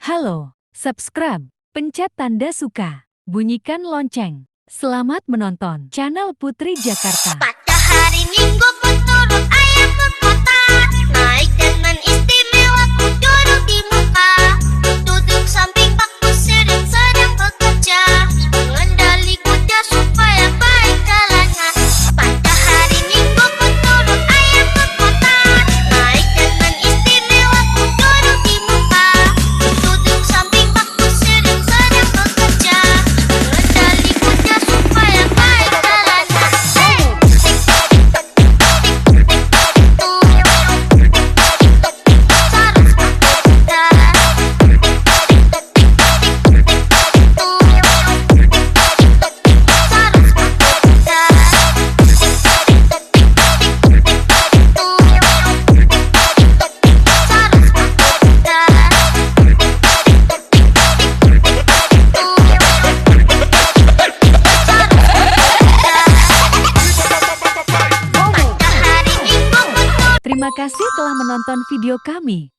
Halo, subscribe, pencet tanda suka, bunyikan lonceng. Selamat menonton channel Putri Jakarta. Pada hari Minggu ku turut ayah ke kota, naik dengan istimewa ku duduk di muka. Duduk samping bakku sedang bekerja, mengendali kuda supaya baik jalannya. Pada hari Minggu ku turut ayah ke kota, naik dengan istimewa ku duduk di muka. Duduk samping bakku sedang bekerja, mengendali kuda supaya baik jalannya. Terima kasih telah menonton video kami.